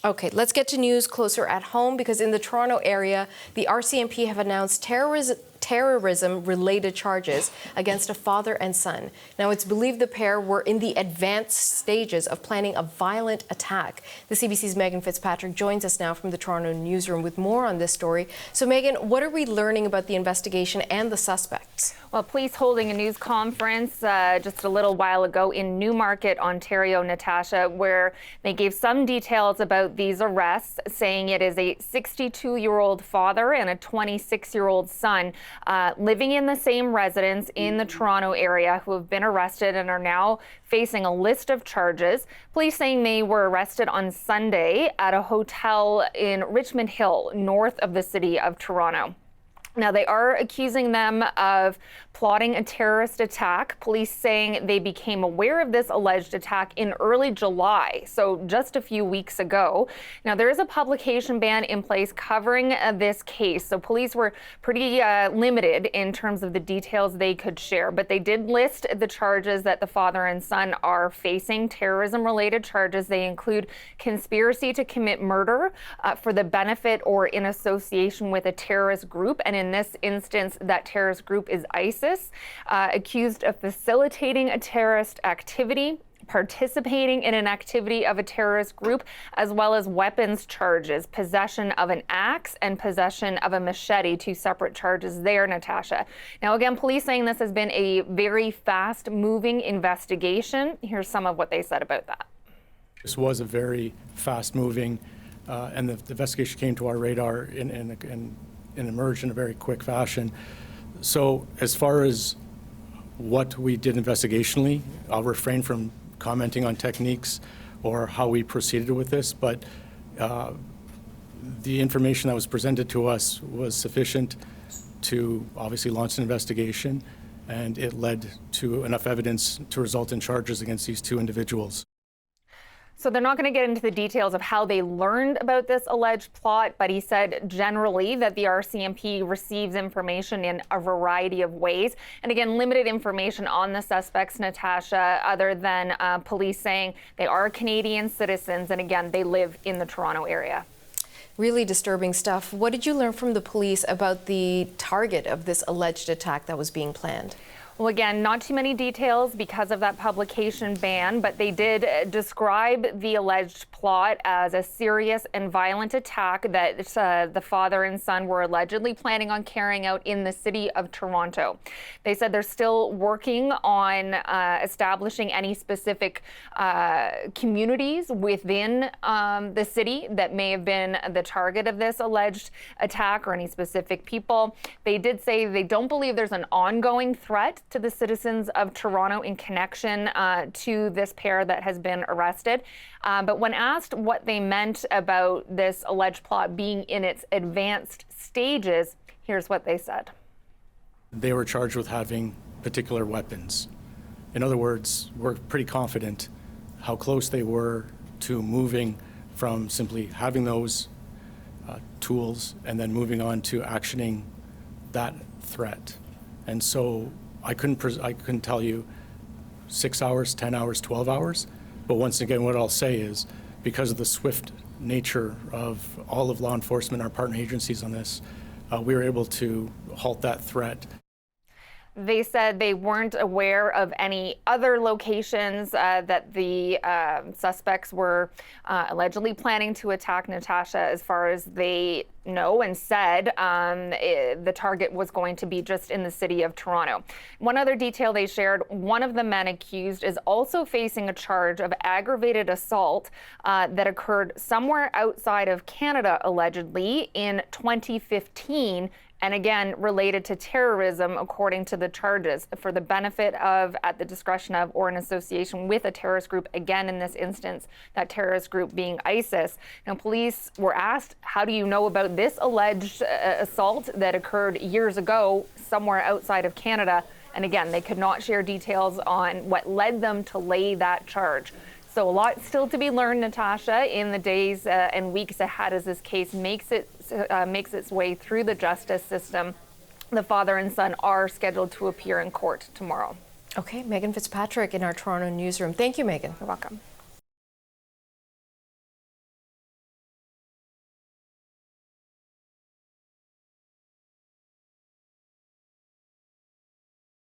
Okay, let's get to news closer at home, because in the Toronto area, the RCMP have announced terrorism-related charges against a father and son. Now, it's believed the pair were in the advanced stages of planning a violent attack. The CBC's Megan Fitzpatrick joins us now from the Toronto newsroom with more on this story. So, Megan, what are we learning about the investigation and the suspects? Well, police holding a news conference just a little while ago in Newmarket, Ontario, Natasha, where they gave some details about these arrests, saying it is a 62-year-old father and a 26-year-old son living in the same residence in the Toronto area who have been arrested and are now facing a list of charges. Police saying they were arrested on Sunday at a hotel in Richmond Hill, north of the city of Toronto. Now, they are accusing them of plotting a terrorist attack. Police saying they became aware of this alleged attack in early July, so just a few weeks ago. Now, there is a publication ban in place covering this case, so police were pretty limited in terms of the details they could share, but they did list the charges that the father and son are facing, terrorism-related charges. They include conspiracy to commit murder for the benefit or in association with a terrorist group, and in this instance, that terrorist group is ISIS, accused of facilitating a terrorist activity, participating in an activity of a terrorist group, as well as weapons charges, possession of an axe and possession of a machete, two separate charges there, Natasha. Now, again, police saying this has been a very fast-moving investigation. Here's some of what they said about that. This was a very fast-moving, and the investigation came to our radar and emerged in a very quick fashion. So as far as what we did investigationally, I'll refrain from commenting on techniques or how we proceeded with this, but the information that was presented to us was sufficient to obviously launch an investigation, and it led to enough evidence to result in charges against these two individuals. So they're not going to get into the details of how they learned about this alleged plot, but he said generally that the RCMP receives information in a variety of ways. And again, limited information on the suspects, Natasha, other than police saying they are Canadian citizens. And again, they live in the Toronto area. Really disturbing stuff. What did you learn from the police about the target of this alleged attack that was being planned? Well, again, not too many details because of that publication ban, but they did describe the alleged plot as a serious and violent attack that the father and son were allegedly planning on carrying out in the city of Toronto. They said they're still working on establishing any specific communities within the city that may have been the target of this alleged attack, or any specific people. They did say they don't believe there's an ongoing threat to the citizens of Toronto in connection to this pair that has been arrested. But when asked what they meant about this alleged plot being in its advanced stages, here's what they said. They were charged with having particular weapons. In other words, we're pretty confident how close they were to moving from simply having those tools and then moving on to actioning that threat. And so I couldn't tell you 6 hours, 10 hours, 12 hours. But once again, what I'll say is, because of the swift nature of all of law enforcement, our partner agencies on this, we were able to halt that threat. They said they weren't aware of any other locations that the suspects were allegedly planning to attack, Natasha, as far as they know, and said the target was going to be just in the city of Toronto. One other detail they shared, one of the men accused is also facing a charge of aggravated assault that occurred somewhere outside of Canada, allegedly, in 2015. And again, related to terrorism, according to the charges, for the benefit of, at the discretion of, or in association with a terrorist group, again, in this instance, that terrorist group being ISIS. Now, police were asked, how do you know about this alleged assault that occurred years ago somewhere outside of Canada? And again, they could not share details on what led them to lay that charge. So a lot still to be learned, Natasha, in the days and weeks ahead as this case makes its way through the justice system. The father and son are scheduled to appear in court tomorrow. Okay, Megan Fitzpatrick in our Toronto newsroom. Thank you, Megan. You're welcome.